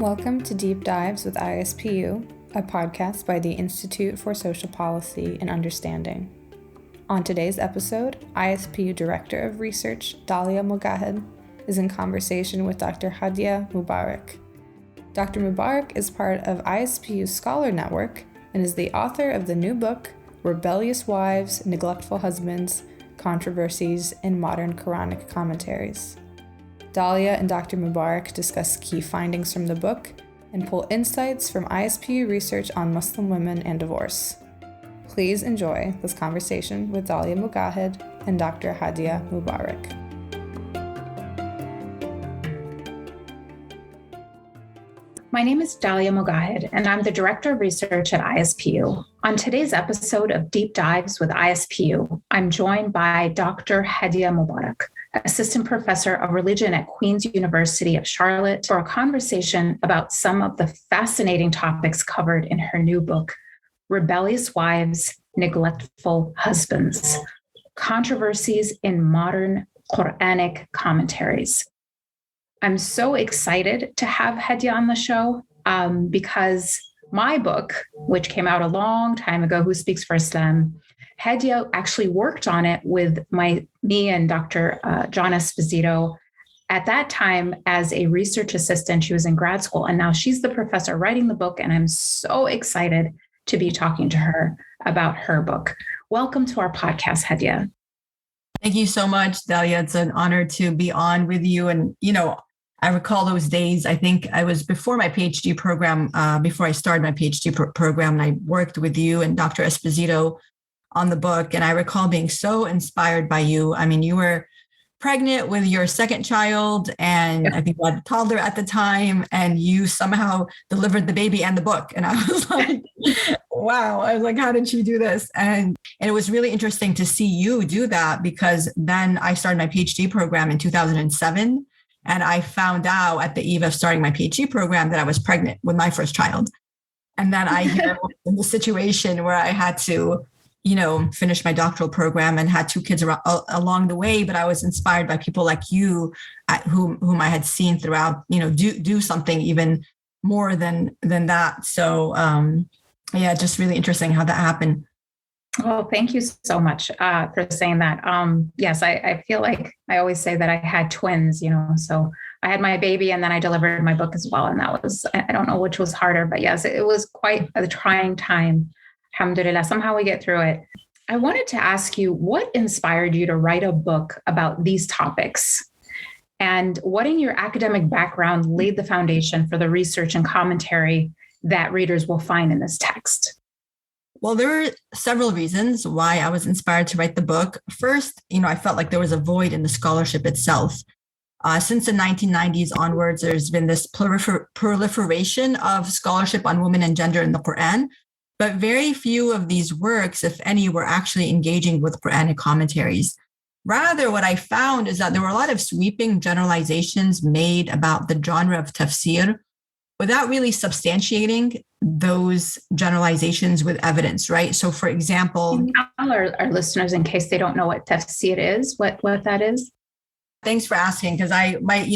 Welcome to Deep Dives with ISPU, a podcast by the Institute for Social Policy and Understanding. On today's episode, ISPU Director of Research Dalia Mogahed is in conversation with Dr. Hadia Mubarak. Dr. Mubarak is part of ISPU Scholar Network and is the author of the new book, Rebellious Wives, Neglectful Husbands, Controversies in Modern Qur'anic Commentaries. Dalia and Dr. Mubarak discuss key findings from the book and pull insights from ISPU research on Muslim women and divorce. Please enjoy this conversation with Dalia Mogahed and Dr. Hadia Mubarak. My name is Dalia Mogahed, and I'm the Director of Research at ISPU. On today's episode of Deep Dives with ISPU, I'm joined by Dr. Hadia Mubarak, Assistant Professor of Religion at Queen's University of Charlotte, for a conversation about some of the fascinating topics covered in her new book, Rebellious Wives, Neglectful Husbands, Controversies in Modern Qur'anic Commentaries. I'm so excited to have Hadia on the show because my book, which came out a long time ago, Who Speaks for Islam, Hadia actually worked on it with me and Dr. John Esposito at that time as a research assistant. She was in grad school, and now she's the professor writing the book, and I'm so excited to be talking to her about her book. Welcome to our podcast, Hadia. Thank you so much, Dalia. It's an honor to be on with you. And, I recall those days. I think I was before my PhD program, before I started my PhD program, and I worked with you and Dr. Esposito on the book. And I recall being so inspired by you. I mean, you were pregnant with your second child, and I think you had a toddler at the time, and you somehow delivered the baby and the book. And I was like, wow. I was like, how did she do this? And it was really interesting to see you do that, because then I started my PhD program in 2007. And I found out at the eve of starting my PhD program that I was pregnant with my first child. And then I was in the situation where I had to, finish my doctoral program and had two kids along the way. But I was inspired by people like you, whom I had seen throughout, do something even more than that. So, just really interesting how that happened. Well, thank you so much for saying that. Yes, I feel like I always say that I had twins, so I had my baby and then I delivered my book as well. And that was, I don't know which was harder, but yes, it was quite a trying time. Alhamdulillah, somehow we get through it. I wanted to ask you, what inspired you to write a book about these topics? And what in your academic background laid the foundation for the research and commentary that readers will find in this text? Well, there were several reasons why I was inspired to write the book. First, I felt like there was a void in the scholarship itself. Since the 1990s onwards, there's been this proliferation of scholarship on women and gender in the Quran, but very few of these works, if any, were actually engaging with Quranic commentaries. Rather, what I found is that there were a lot of sweeping generalizations made about the genre of tafsir without really substantiating those generalizations with evidence, right? So, for example, tell our listeners, in case they don't know what tafsir is, what that is. Thanks for asking, because I might,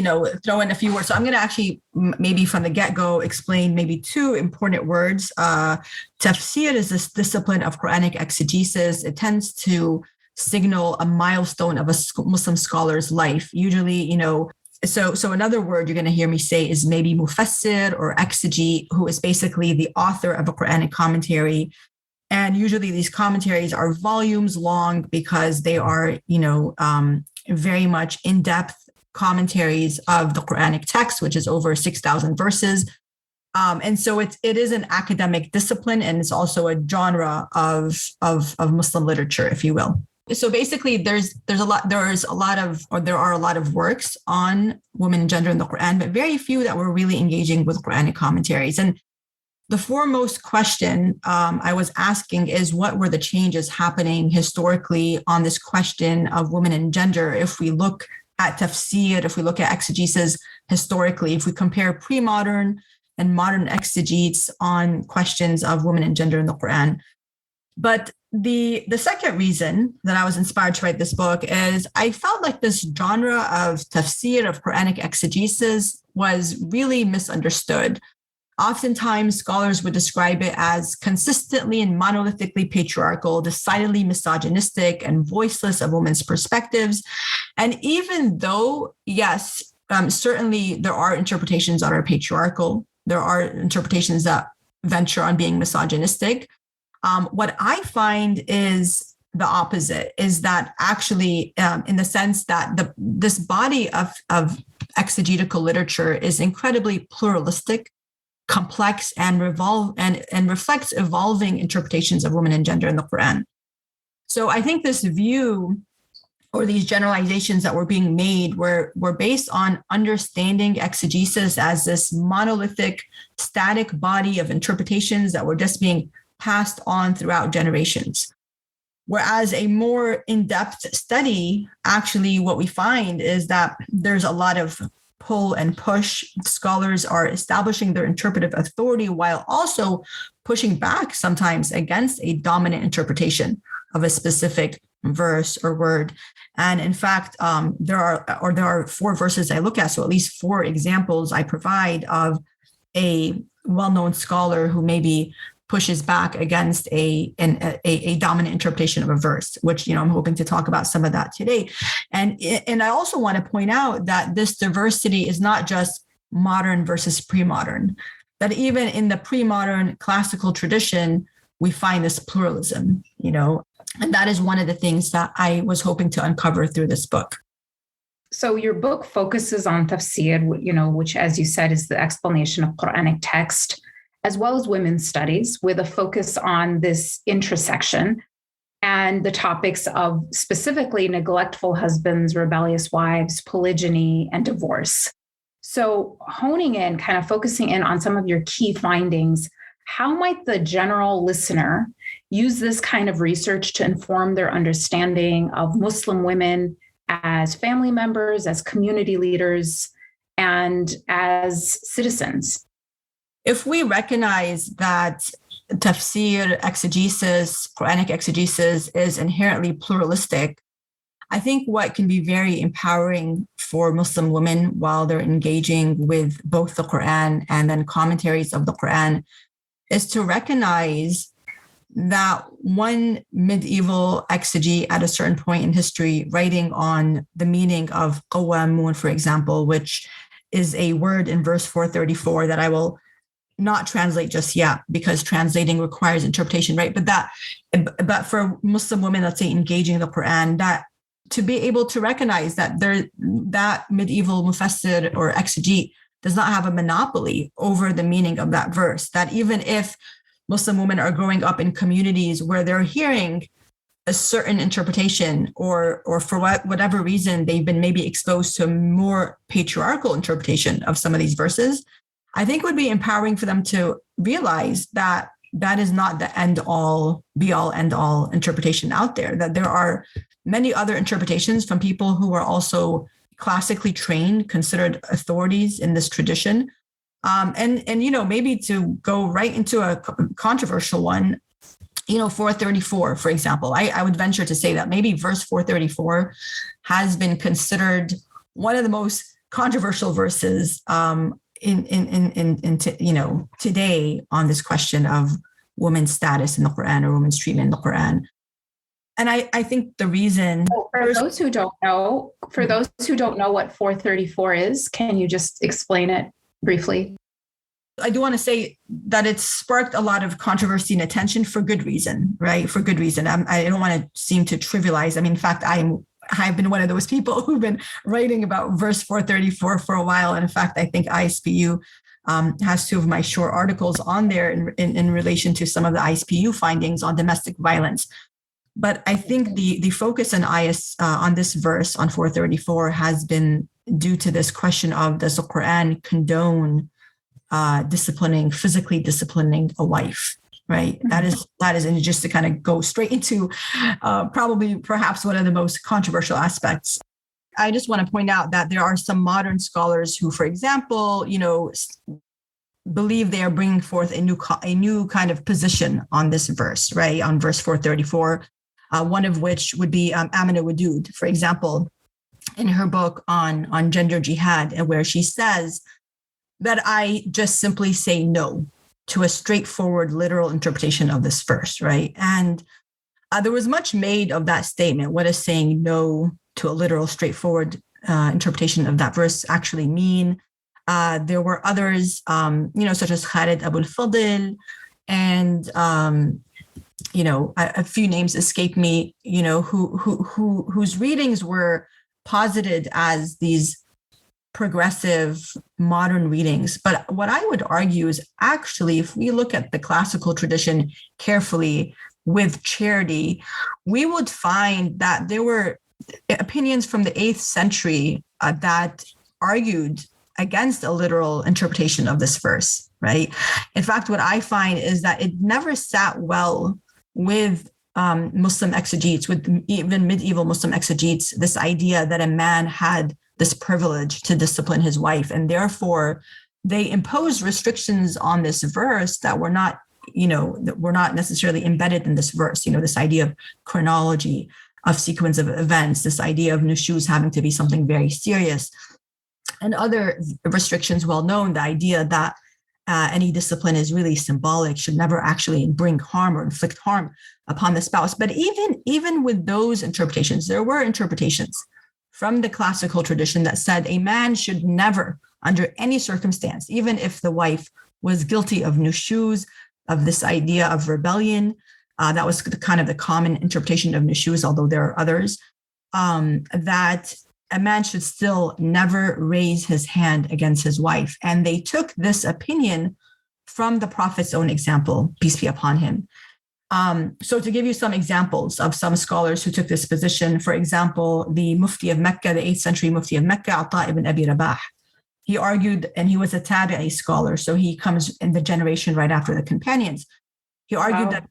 throw in a few words. So I'm going to actually maybe from the get-go explain maybe two important words. Tafsir is this discipline of Quranic exegesis. It tends to signal a milestone of a Muslim scholar's life. Usually, So another word you're going to hear me say is maybe mufassir or exegete, who is basically the author of a Quranic commentary. And usually these commentaries are volumes long because they are, very much in-depth commentaries of the Quranic text, which is over 6,000 verses. And so it is an academic discipline, and it's also a genre of Muslim literature, if you will. So basically, there are a lot of works on women and gender in the Quran, but very few that were really engaging with Quranic commentaries. And the foremost question I was asking is, what were the changes happening historically on this question of women and gender? If we look at tafsir, if we look at exegesis historically, if we compare pre-modern and modern exegetes on questions of women and gender in the Quran. But the second reason that I was inspired to write this book is I felt like this genre of tafsir, of Quranic exegesis, was really misunderstood. Oftentimes, scholars would describe it as consistently and monolithically patriarchal, decidedly misogynistic, and voiceless of women's perspectives. And even though, yes, certainly there are interpretations that are patriarchal, there are interpretations that venture on being misogynistic. What I find is the opposite, is that actually, in the sense that this body of exegetical literature is incredibly pluralistic, complex, and reflects evolving interpretations of women and gender in the Quran. So I think this view, or these generalizations that were being made, were based on understanding exegesis as this monolithic, static body of interpretations that were just being passed on throughout generations. Whereas a more in-depth study, actually what we find is that there's a lot of pull and push. Scholars are establishing their interpretive authority while also pushing back sometimes against a dominant interpretation of a specific verse or word. And in fact, there are 4 verses I look at, so at least 4 examples I provide of a well-known scholar who maybe pushes back against a dominant interpretation of a verse, which, I'm hoping to talk about some of that today. And I also want to point out that this diversity is not just modern versus pre-modern, that even in the pre-modern classical tradition, we find this pluralism, and that is one of the things that I was hoping to uncover through this book. So your book focuses on tafsir, which, as you said, is the explanation of Quranic text, as well as women's studies, with a focus on this intersection and the topics of specifically neglectful husbands, rebellious wives, polygyny, and divorce. So honing in, kind of focusing in on some of your key findings, how might the general listener use this kind of research to inform their understanding of Muslim women as family members, as community leaders, and as citizens? If we recognize that tafsir, exegesis, Quranic exegesis is inherently pluralistic, I think what can be very empowering for Muslim women while they're engaging with both the Quran and then commentaries of the Quran is to recognize that one medieval exegete at a certain point in history, writing on the meaning of qawamun, for example, which is a word in verse 434 that I will not translate just yet because translating requires interpretation, right? But for Muslim women, let's say engaging the Quran, that to be able to recognize that that medieval mufassir or exegete does not have a monopoly over the meaning of that verse, that even if Muslim women are growing up in communities where they're hearing a certain interpretation, or for whatever reason, they've been maybe exposed to a more patriarchal interpretation of some of these verses, I think it would be empowering for them to realize that that is not the end-all, be-all, end-all interpretation out there, that there are many other interpretations from people who are also classically trained, considered authorities in this tradition. And maybe to go right into a controversial one, 434, for example, I would venture to say that maybe verse 434 has been considered one of the most controversial verses today on this question of women's status in the Quran or women's treatment in the Quran. And I think the reason for those who don't know what 434 is, can you just explain it briefly? I do want to say that it's sparked a lot of controversy and attention for good reason, right? For good reason. I don't want to seem to trivialize. I mean, in fact, I've been one of those people who've been writing about verse 434 for a while. And in fact, I think ISPU has 2 of my short articles on there in relation to some of the ISPU findings on domestic violence. But I think the focus on this verse on 434 has been due to this question of, does the Quran condone physically disciplining a wife, right? Mm-hmm. That is, and just to kind of go straight into perhaps one of the most controversial aspects. I just want to point out that there are some modern scholars who, for example, believe they are bringing forth a new kind of position on this verse, right? On verse 434, one of which would be Amina Wadud, for example, in her book on gender jihad, where she says that I just simply say no to a straightforward literal interpretation of this verse, right? And there was much made of that statement. What does saying no to a literal, straightforward interpretation of that verse actually mean? There were others, such as Khalid Abul Fadl, and a few names escape me, whose readings were posited as these progressive modern readings. But what I would argue is actually, if we look at the classical tradition carefully with charity, we would find that there were opinions from the 8th century that argued against a literal interpretation of this verse, right? In fact, what I find is that it never sat well with Muslim exegetes, with even medieval Muslim exegetes, this idea that a man had this privilege to discipline his wife. And therefore, they imposed restrictions on this verse that were not, that were not necessarily embedded in this verse. This idea of chronology, of sequence of events, this idea of nushuz having to be something very serious, and other restrictions well known, the idea that any discipline is really symbolic, should never actually bring harm or inflict harm upon the spouse. But even with those interpretations, there were interpretations from the classical tradition that said a man should never, under any circumstance, even if the wife was guilty of nushuz, of this idea of rebellion, that was kind of the common interpretation of nushuz, although there are others, that a man should still never raise his hand against his wife. And they took this opinion from the Prophet's own example, peace be upon him. So to give you some examples of some scholars who took this position, for example, the Mufti of Mecca, the 8th century Mufti of Mecca, Ata ibn Abi Rabah, he argued, and he was a Tabi'i scholar, so he comes in the generation right after the companions. He argued that,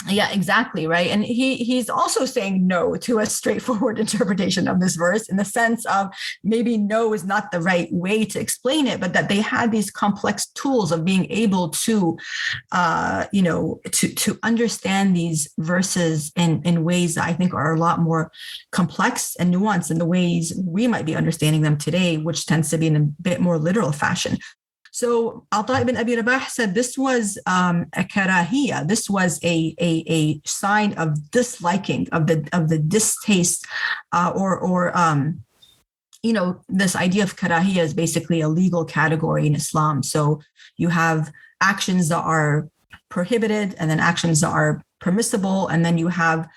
yeah, exactly, right? And he's also saying no to a straightforward interpretation of this verse, in the sense of maybe no is not the right way to explain it, but that they had these complex tools of being able to, to understand these verses in ways that I think are a lot more complex and nuanced than the ways we might be understanding them today, which tends to be in a bit more literal fashion. So Ata ibn Abi Rabah said this was a karahiyya. This was a sign of disliking, of the distaste, this idea of karahiyya is basically a legal category in Islam. So you have actions that are prohibited, and then actions that are permissible, and then you have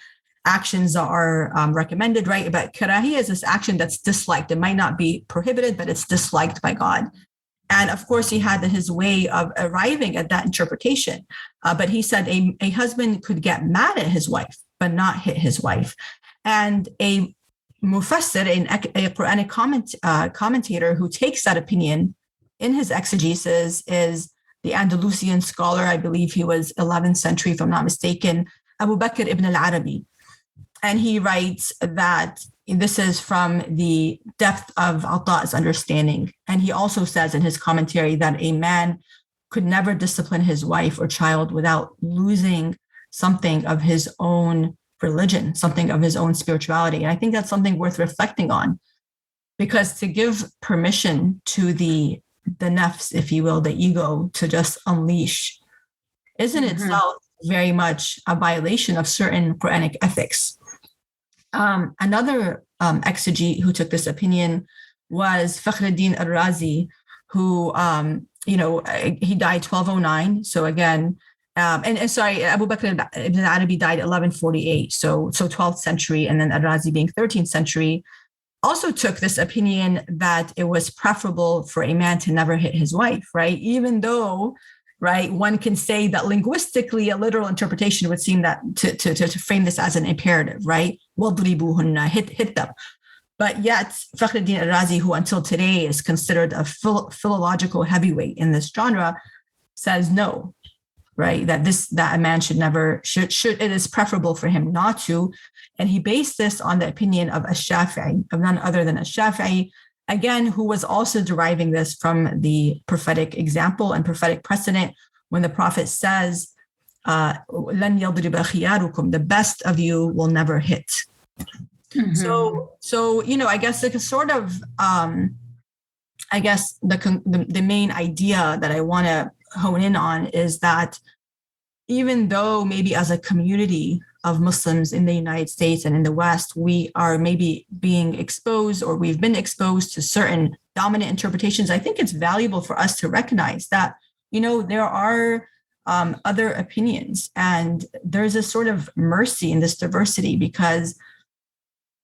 actions that are recommended, right? But karahiyya is this action that's disliked. It might not be prohibited, but it's disliked by God. And of course, he had his way of arriving at that interpretation. But he said a husband could get mad at his wife, but not hit his wife. And a mufassir, a Quranic commentator who takes that opinion in his exegesis is the Andalusian scholar, I believe he was 11th century, if I'm not mistaken, Abu Bakr ibn al-Arabi. And he writes that this is from the depth of Ata''s understanding. And he also says in his commentary that a man could never discipline his wife or child without losing something of his own religion, something of his own spirituality. And I think that's something worth reflecting on, because to give permission to the nafs, if you will, the ego, to just unleash is in itself very much a violation of certain Quranic ethics. Another exegete who took this opinion was Fakhruddin al-Razi, who, he died 1209. So again, Abu Bakr ibn Arabi died 1148, so 12th century, and then al-Razi being 13th century, also took this opinion that it was preferable for a man to never hit his wife, right? Even though, right, one can say that linguistically, a literal interpretation would seem that to frame this as an imperative, right? وَضْرِبُوهُنَّ, hit them. But yet, Fakhruddin al-Razi, who until today is considered a philological heavyweight in this genre, says no, right? That a man should never, it is preferable for him not to. And he based this on the opinion of Ash-Shafi'i, of none other than Ash-Shafi'i, again, who was also deriving this from the prophetic example and prophetic precedent when the Prophet says, لَنْ يَضْرِبَ خِيَارُكُمْ, the best of you will never hit. So I guess like a sort of I guess the main idea that I want to hone in on is that even though maybe as a community of Muslims in the United States and in the West, we are maybe being exposed or we've been exposed to certain dominant interpretations, I think it's valuable for us to recognize that, there are other opinions, and there's a sort of mercy in this diversity, because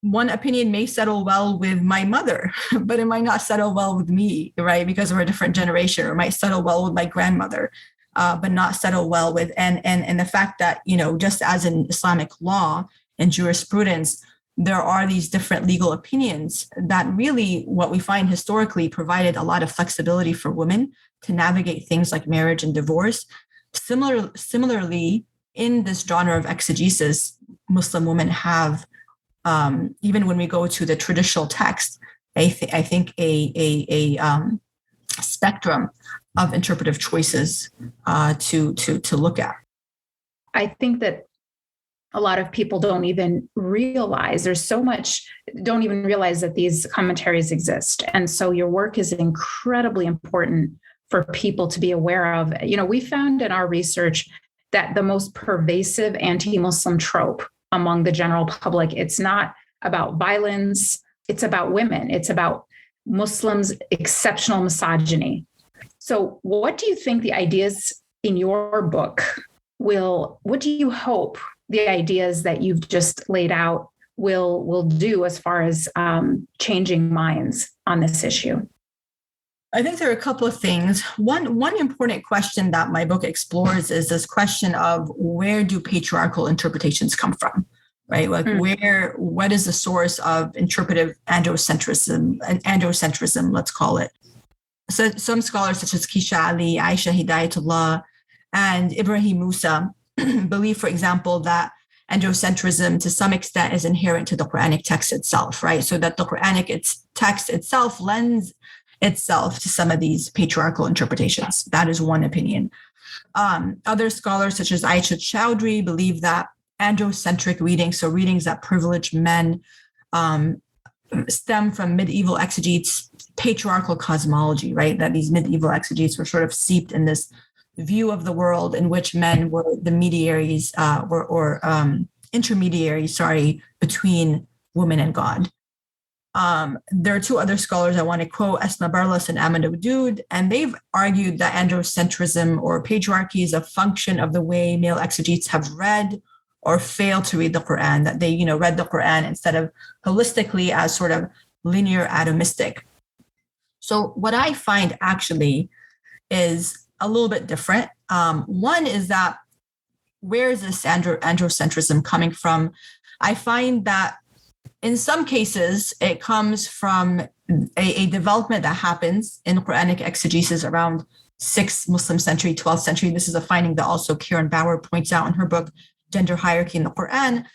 one opinion may settle well with my mother, but it might not settle well with me, right? Because we're a different generation, or it might settle well with my grandmother, but not settle well with, and the fact that, just as in Islamic law and jurisprudence, there are these different legal opinions that really, what we find historically, provided a lot of flexibility for women to navigate things like marriage and divorce. Similarly, in this genre of exegesis, Muslim women have, even when we go to the traditional text, I think a spectrum of interpretive choices to look at. I think that a lot of people don't even realize that these commentaries exist. And so your work is incredibly important for people to be aware of. We found in our research that the most pervasive anti-Muslim trope among the general public, it's not about violence, it's about women, it's about Muslims' exceptional misogyny. So what do you think the ideas in your book what do you hope the ideas that you've just laid out will do as far as changing minds on this issue? I think there are a couple of things. One important question that my book explores is this question of, where do patriarchal interpretations come from, right? Like what is the source of interpretive androcentrism, let's call it. So some scholars such as Kisha Ali, Aisha Hidayatullah, and Ibrahim Musa believe, for example, that androcentrism to some extent is inherent to the Quranic text itself, right? So that the Quranic text itself lends itself to some of these patriarchal interpretations. That is one opinion. Other scholars such as Aisha Chowdhury believe that androcentric readings, so readings that privilege men, stem from medieval exegetes' patriarchal cosmology, right? That these medieval exegetes were sort of steeped in this view of the world in which men were the mediaries or intermediaries, between women and God. There are two other scholars I want to quote, Esma Barlas and Ahmed Oudud, and they've argued that androcentrism or patriarchy is a function of the way male exegetes have read or failed to read the Quran, that they, read the Quran instead of holistically as sort of linear atomistic. So what I find actually is a little bit different. One is that, where is this androcentrism coming from? I find that in some cases, it comes from a development that happens in Quranic exegesis around 6th Muslim century, 12th century. This is a finding that also Karen Bauer points out in her book, Gender Hierarchy in the Quran,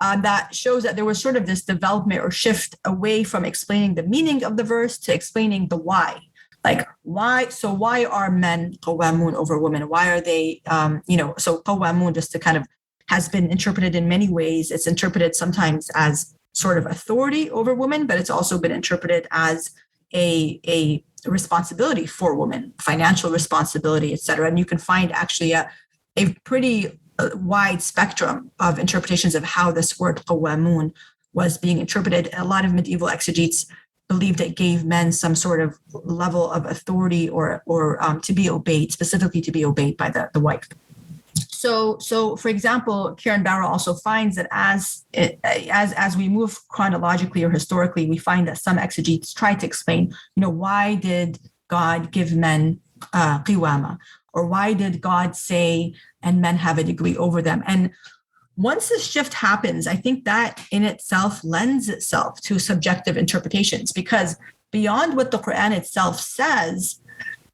that shows that there was sort of this development or shift away from explaining the meaning of the verse to explaining the why. Like, why? So why are men qawwamun over women? Why are they, so qawwamun, just to kind of, has been interpreted in many ways. It's interpreted sometimes as sort of authority over women, but it's also been interpreted as a responsibility for women, financial responsibility, et cetera. And you can find actually a pretty wide spectrum of interpretations of how this word qawwamun was being interpreted. A lot of medieval exegetes believed it gave men some sort of level of authority or to be obeyed, specifically to be obeyed by the wife. So for example, Karen Bauer also finds that as we move chronologically or historically, we find that some exegetes try to explain, why did God give men qiwama, or why did God say and men have a degree over them? And once this shift happens, I think that in itself lends itself to subjective interpretations, because beyond what the Quran itself says,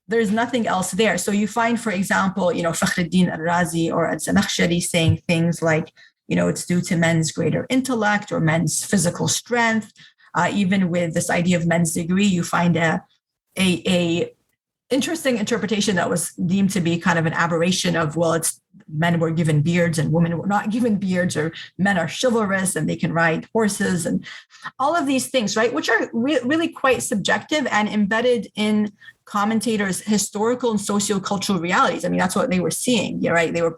there's nothing else there. So you find, for example, Fakhruddin al-Razi or al-Zamakhshari saying things like, it's due to men's greater intellect or men's physical strength. Even with this idea of men's degree, you find a interesting interpretation that was deemed to be kind of an aberration of, well, it's men were given beards and women were not given beards, or men are chivalrous and they can ride horses, and all of these things, right? Which are really quite subjective and embedded in commentators' historical and sociocultural realities. I mean, that's what they were seeing, yeah, right? They were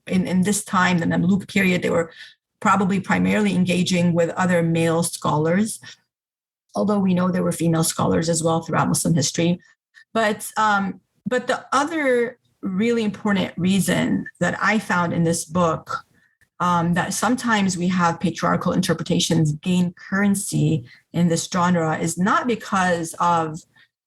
in this time, the Mamluk period, they were probably primarily engaging with other male scholars, although we know there were female scholars as well throughout Muslim history. But the other really important reason that I found in this book, that sometimes we have patriarchal interpretations gain currency in this genre, is not because of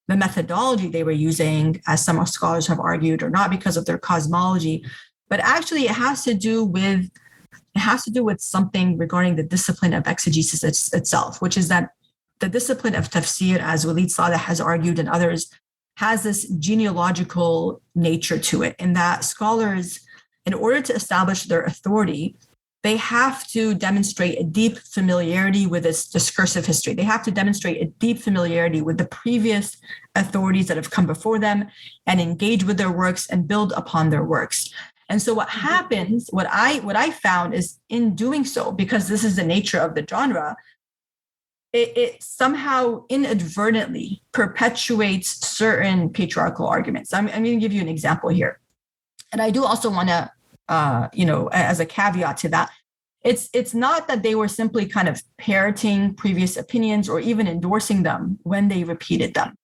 the methodology they were using, as some scholars have argued, or not because of their cosmology, but actually it has to do with something regarding the discipline of exegesis itself, which is that the discipline of tafsir, as Walid Saleh has argued and others, has this genealogical nature to it, in that scholars, in order to establish their authority, they have to demonstrate a deep familiarity with its discursive history. They have to demonstrate a deep familiarity with the previous authorities that have come before them, and engage with their works and build upon their works. And so what happens, what I found is, in doing so, because this is the nature of the genre, it somehow inadvertently perpetuates certain patriarchal arguments. I'm going to give you an example here. And I do also want to, as a caveat to that, it's not that they were simply kind of parroting previous opinions or even endorsing them when they repeated them,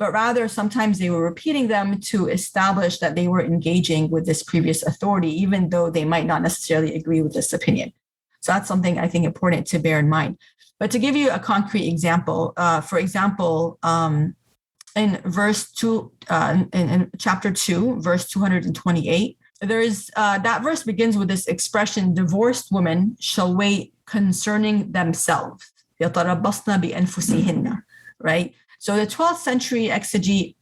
but rather sometimes they were repeating them to establish that they were engaging with this previous authority, even though they might not necessarily agree with this opinion. So that's something I think important to bear in mind. But to give you a concrete example, for example, in verse 2, in chapter 2, verse 228, there's that verse begins with this expression, divorced women shall wait concerning themselves, يَتَرَبَّصْنَ بِأَنفُسِهِنَّ, right? So the 12th century exegete,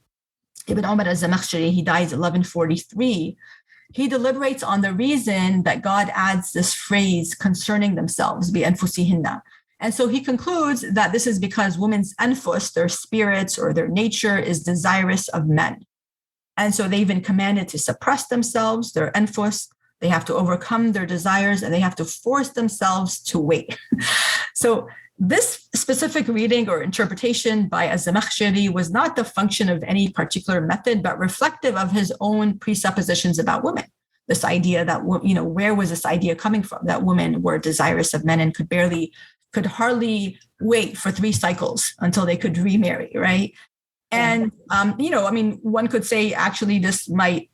Ibn Umar al-Zamakhshari, he dies 1143, he deliberates on the reason that God adds this phrase concerning themselves, بِأَنفُسِهِنَّ. And so he concludes that this is because women's anfus, their spirits or their nature, is desirous of men. And so they've been commanded to suppress themselves, their anfus. They have to overcome their desires, and they have to force themselves to wait. So this specific reading or interpretation by Az-Zamakhshari was not the function of any particular method, but reflective of his own presuppositions about women. This idea that, where was this idea coming from? That women were desirous of men and could hardly wait for 3 cycles until they could remarry, right? And, one could say, actually, this might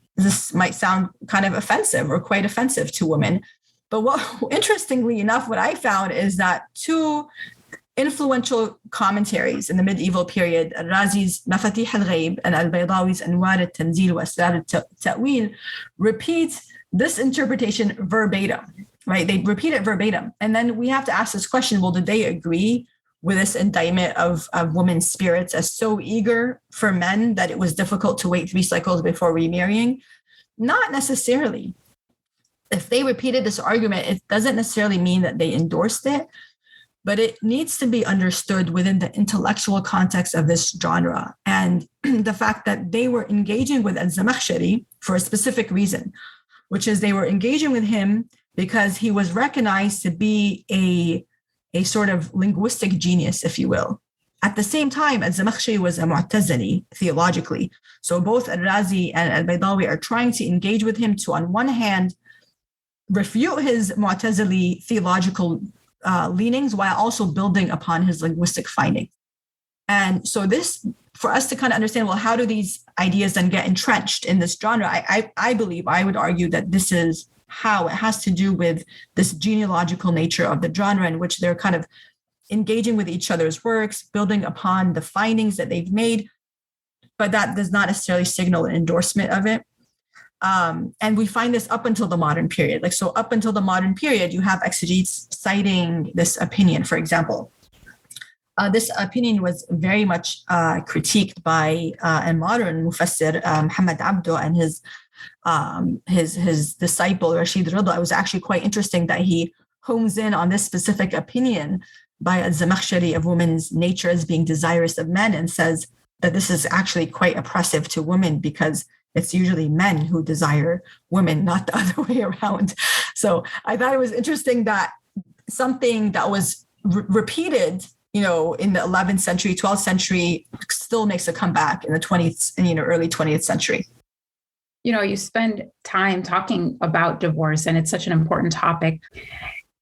sound kind of offensive or quite offensive to women. But interestingly enough, what I found is that 2 influential commentaries in the medieval period, Al-Razi's Mafatih al-Ghayb and Al-Baydawi's Anwar al-Tanzil wa Asrar al-Ta'wil, repeat this interpretation verbatim, right? They repeat it verbatim. And then we have to ask this question, well, did they agree with this indictment of women's spirits as so eager for men that it was difficult to wait 3 cycles before remarrying? Not necessarily. If they repeated this argument, it doesn't necessarily mean that they endorsed it, but it needs to be understood within the intellectual context of this genre, and the fact that they were engaging with Az-Zamakhshari for a specific reason, which is they were engaging with him because he was recognized to be a sort of linguistic genius, if you will. At the same time, Az-Zamakhshari was a Mu'tazili theologically. So both Al-Razi and Al-Baydawi are trying to engage with him to, on one hand, refute his Mu'tazili theological leanings while also building upon his linguistic findings. And so this, for us to kind of understand, well, how do these ideas then get entrenched in this genre? I believe, I would argue that this is how it has to do with this genealogical nature of the genre, in which they're kind of engaging with each other's works, building upon the findings that they've made, but that does not necessarily signal an endorsement of it. And we find this up until the modern period. So up until the modern period, you have exegetes citing this opinion. For example, this opinion was very much critiqued by a modern mufassir, Muhammad Abdo, and his disciple, Rashid Rida. It was actually quite interesting that he hones in on this specific opinion by Az-Zamakhshari of women's nature as being desirous of men, and says, that this is actually quite oppressive to women because it's usually men who desire women, not the other way around. So I thought it was interesting that something that was repeated, in the 11th century, 12th century, still makes a comeback in the 20th, early 20th century. You spend time talking about divorce, and it's such an important topic.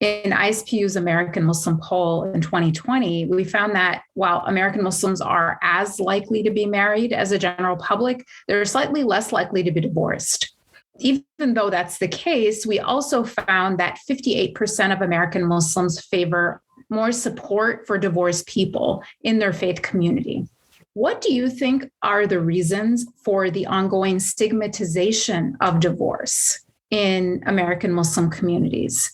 In ISPU's American Muslim poll in 2020, we found that while American Muslims are as likely to be married as the general public, they're slightly less likely to be divorced. Even though that's the case, we also found that 58% of American Muslims favor more support for divorced people in their faith community. What do you think are the reasons for the ongoing stigmatization of divorce in American Muslim communities?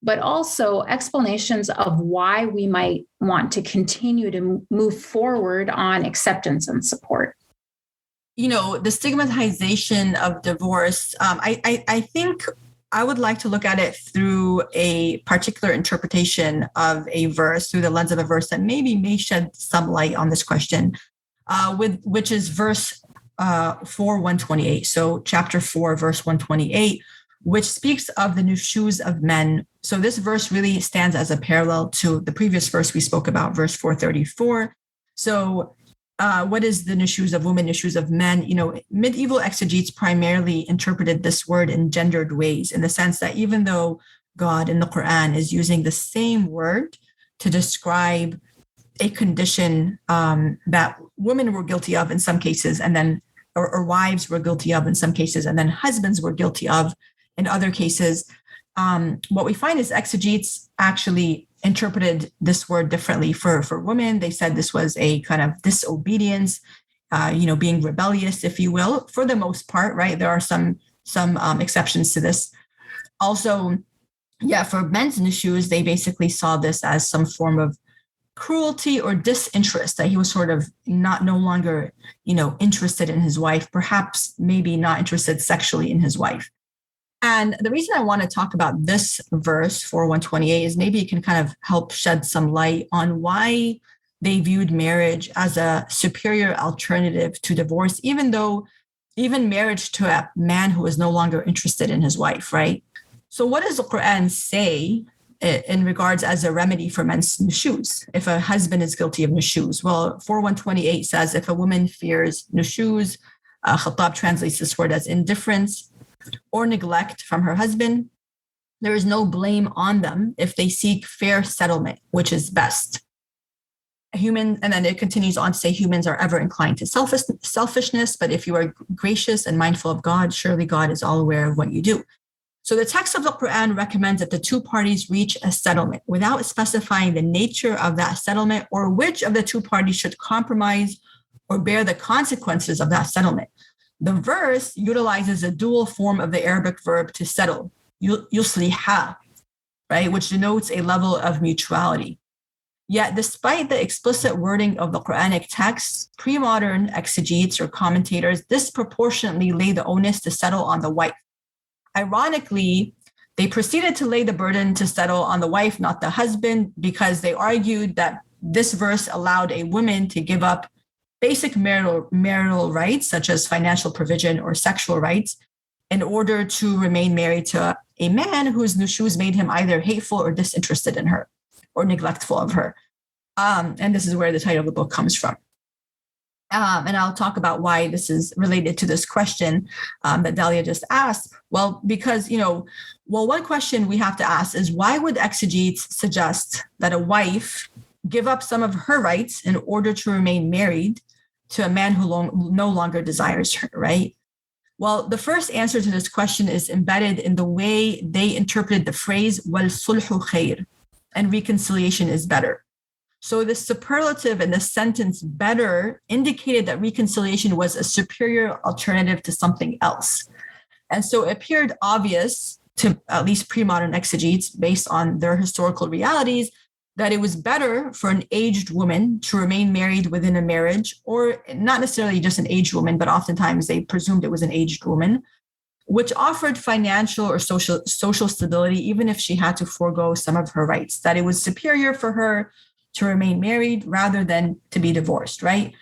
But also explanations of why we might want to continue to move forward on acceptance and support. The stigmatization of divorce, I think I would like to look at it through a particular interpretation of a verse, through the lens of a verse that may shed some light on this question, which is verse 4:128. So chapter 4, verse 128, which speaks of the nushuz of men. So this verse really stands as a parallel to the previous verse we spoke about, verse 434. So what is the nushuz of women, nushuz of men? Medieval exegetes primarily interpreted this word in gendered ways, in the sense that even though God in the Quran is using the same word to describe a condition that women were guilty of in some cases, and then or wives were guilty of in some cases, and then husbands were guilty of in other cases, what we find is exegetes actually interpreted this word differently for women. They said this was a kind of disobedience, being rebellious, if you will, for the most part, right? There are some exceptions to this. Also, for men's nushuz, they basically saw this as some form of cruelty or disinterest, that he was sort of no longer, interested in his wife, perhaps maybe not interested sexually in his wife. And the reason I want to talk about this verse 4:128 is maybe it can kind of help shed some light on why they viewed marriage as a superior alternative to divorce, even marriage to a man who is no longer interested in his wife, right? So what does the Quran say in regards as a remedy for men's nushuz if a husband is guilty of nushuz? Well, 4:128 says if a woman fears nushuz, Khattab translates this word as indifference or neglect from her husband, there is no blame on them if they seek fair settlement, which is best. And then it continues on to say humans are ever inclined to selfishness, but if you are gracious and mindful of God, surely God is all aware of what you do. So the text of the Quran recommends that the two parties reach a settlement without specifying the nature of that settlement or which of the two parties should compromise or bear the consequences of that settlement. The verse utilizes a dual form of the Arabic verb to settle, yusliha, right, which denotes a level of mutuality. Yet, despite the explicit wording of the Quranic text, pre-modern exegetes or commentators disproportionately lay the onus to settle on the wife. Ironically, they proceeded to lay the burden to settle on the wife, not the husband, because they argued that this verse allowed a woman to give up basic marital rights, such as financial provision or sexual rights, in order to remain married to a man whose nushuz made him either hateful or disinterested in her or neglectful of her. And this is where the title of the book comes from. And I'll talk about why this is related to this question that Dalia just asked. Well, because, one question we have to ask is why would exegetes suggest that a wife give up some of her rights in order to remain married to a man who no longer desires her, right? Well, the first answer to this question is embedded in the way they interpreted the phrase wal sulhu khair, and reconciliation is better. So the superlative in the sentence better indicated that reconciliation was a superior alternative to something else. And so it appeared obvious to at least pre-modern exegetes, based on their historical realities, that it was better for an aged woman to remain married within a marriage, or not necessarily just an aged woman, but oftentimes they presumed it was an aged woman, which offered financial or social stability, even if she had to forego some of her rights, that it was superior for her to remain married rather than to be divorced, right?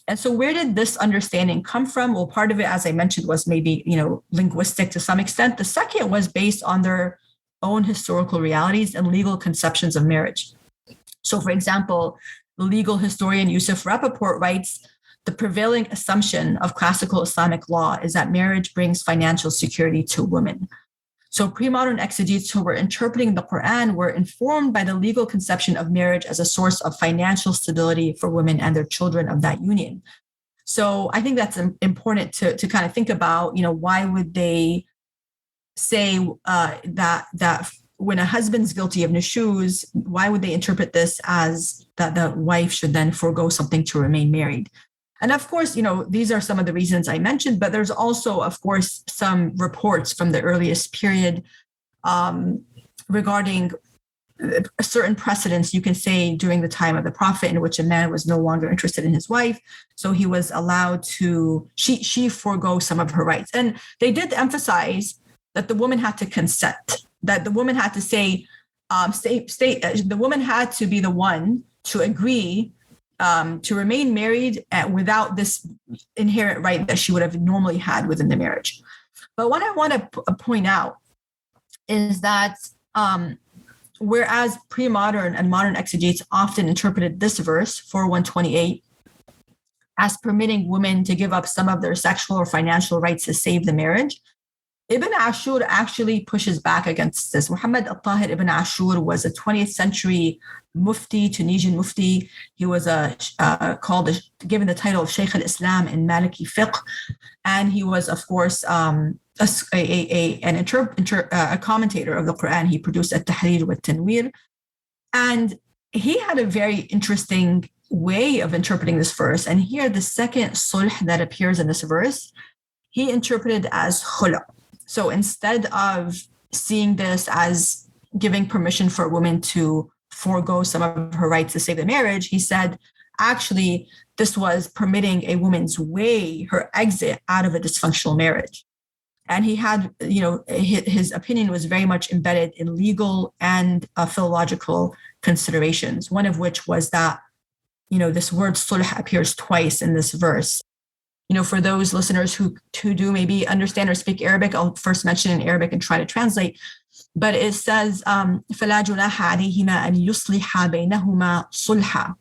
And so where did this understanding come from? Well, part of it, as I mentioned, was maybe, linguistic to some extent. The second was based on their own historical realities and legal conceptions of marriage. So, for example, the legal historian Yusuf Rappaport writes, the prevailing assumption of classical Islamic law is that marriage brings financial security to women. So pre-modern exegetes who were interpreting the Quran were informed by the legal conception of marriage as a source of financial stability for women and their children of that union. So I think that's important to kind of think about, why would they say that when a husband's guilty of nushuz, why would they interpret this as that the wife should then forego something to remain married? And of course, these are some of the reasons I mentioned, but there's also, of course, some reports from the earliest period regarding certain precedents, you can say, during the time of the Prophet, in which a man was no longer interested in his wife. So he was allowed to, she forego some of her rights. And they did emphasize that the woman had to consent, that the woman had to say, the woman had to be the one to agree to remain married without this inherent right that she would have normally had within the marriage. But what I want to point out is that whereas pre-modern and modern exegetes often interpreted this verse, 4128, as permitting women to give up some of their sexual or financial rights to save the marriage, Ibn Ashur actually pushes back against this. Muhammad al-Tahir ibn Ashur was a 20th century mufti, Tunisian mufti. He was given the title of Shaykh al-Islam in Maliki fiqh. And he was, of course, a commentator of the Quran. He produced At-Tahrir wa Tanwir. And he had a very interesting way of interpreting this verse. And here, the second sulh that appears in this verse, he interpreted as khula. So instead of seeing this as giving permission for a woman to forego some of her rights to save the marriage, he said, actually, this was permitting a woman's her exit out of a dysfunctional marriage. And he had, his opinion was very much embedded in legal and philological considerations, one of which was that, this word sulh appears twice in this verse. For those listeners who do maybe understand or speak Arabic, I'll first mention in Arabic and try to translate. But it says, فَلَا جُنَاحَ عَلَيْهِمَا أَنْ يُصْلِحَا بَيْنَهُمَا صُلْحًا.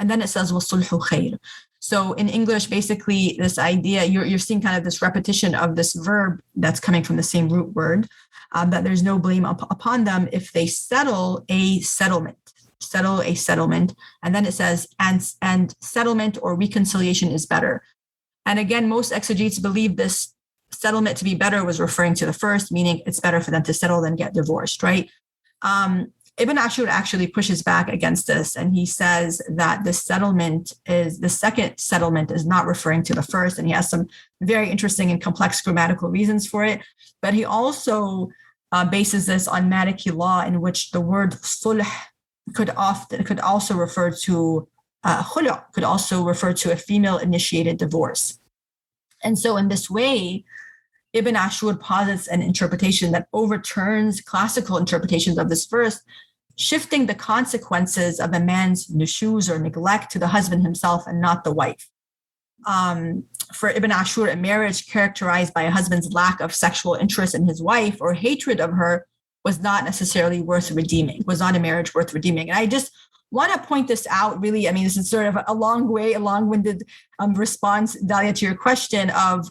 And then it says, وَالصُّلْحُ خَيْرٌ. So in English, basically, this idea, you're seeing kind of this repetition of this verb that's coming from the same root word, that there's no blame upon them if they settle a settlement. And then it says, and settlement or reconciliation is better. And again, most exegetes believe this settlement to be better was referring to the first, meaning it's better for them to settle than get divorced, right? Ibn Ashur actually pushes back against this, and he says that the second settlement is not referring to the first, and he has some very interesting and complex grammatical reasons for it. But he also bases this on Maliki law, in which the word sulh could also refer to khulu, could also refer to a female-initiated divorce. And so in this way, Ibn Ashur posits an interpretation that overturns classical interpretations of this verse, shifting the consequences of a man's nushuz or neglect to the husband himself and not the wife. For Ibn Ashur, a marriage characterized by a husband's lack of sexual interest in his wife or hatred of her was not necessarily worth redeeming, was not a marriage worth redeeming. And I just want to point this out, really. I mean, this is sort of a long-winded response, Dalia, to your question of,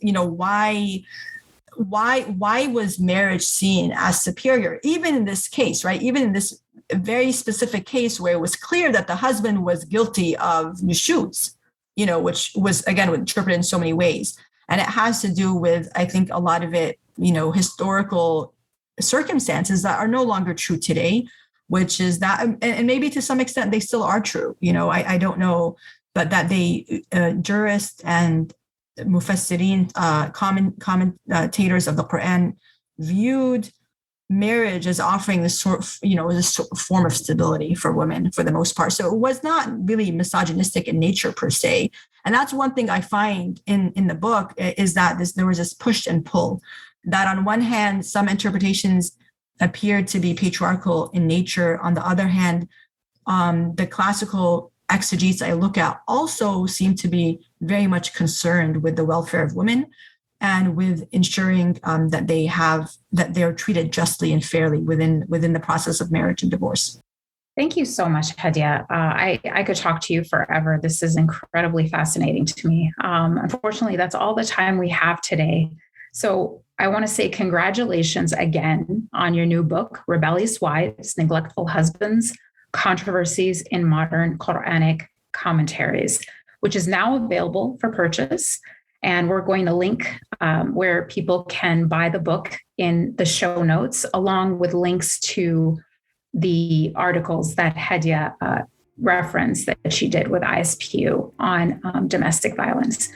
why was marriage seen as superior, even in this case, right? Even in this very specific case where it was clear that the husband was guilty of nushuz, which was, again, interpreted in so many ways. And it has to do with, I think, a lot of it, historical circumstances that are no longer true today, which is that, and maybe to some extent they still are true. I don't know, but that they jurists and mufassirin, commentators of the Quran, viewed marriage as offering this form of stability for women for the most part. So it was not really misogynistic in nature per se. And that's one thing I find in the book, is that there was this push and pull, that on one hand, some interpretations appeared to be patriarchal in nature. On the other hand, the classical exegetes I look at also seem to be very much concerned with the welfare of women and with ensuring that they are treated justly and fairly within the process of marriage and divorce. Thank you so much, Hadia. I could talk to you forever. This is incredibly fascinating to me. Unfortunately, that's all the time we have today. So I want to say congratulations again on your new book, Rebellious Wives, Neglectful Husbands, Controversies in Modern Qur'anic Commentaries, which is now available for purchase. And we're going to link where people can buy the book in the show notes, along with links to the articles that Hadia referenced that she did with ISPU on domestic violence.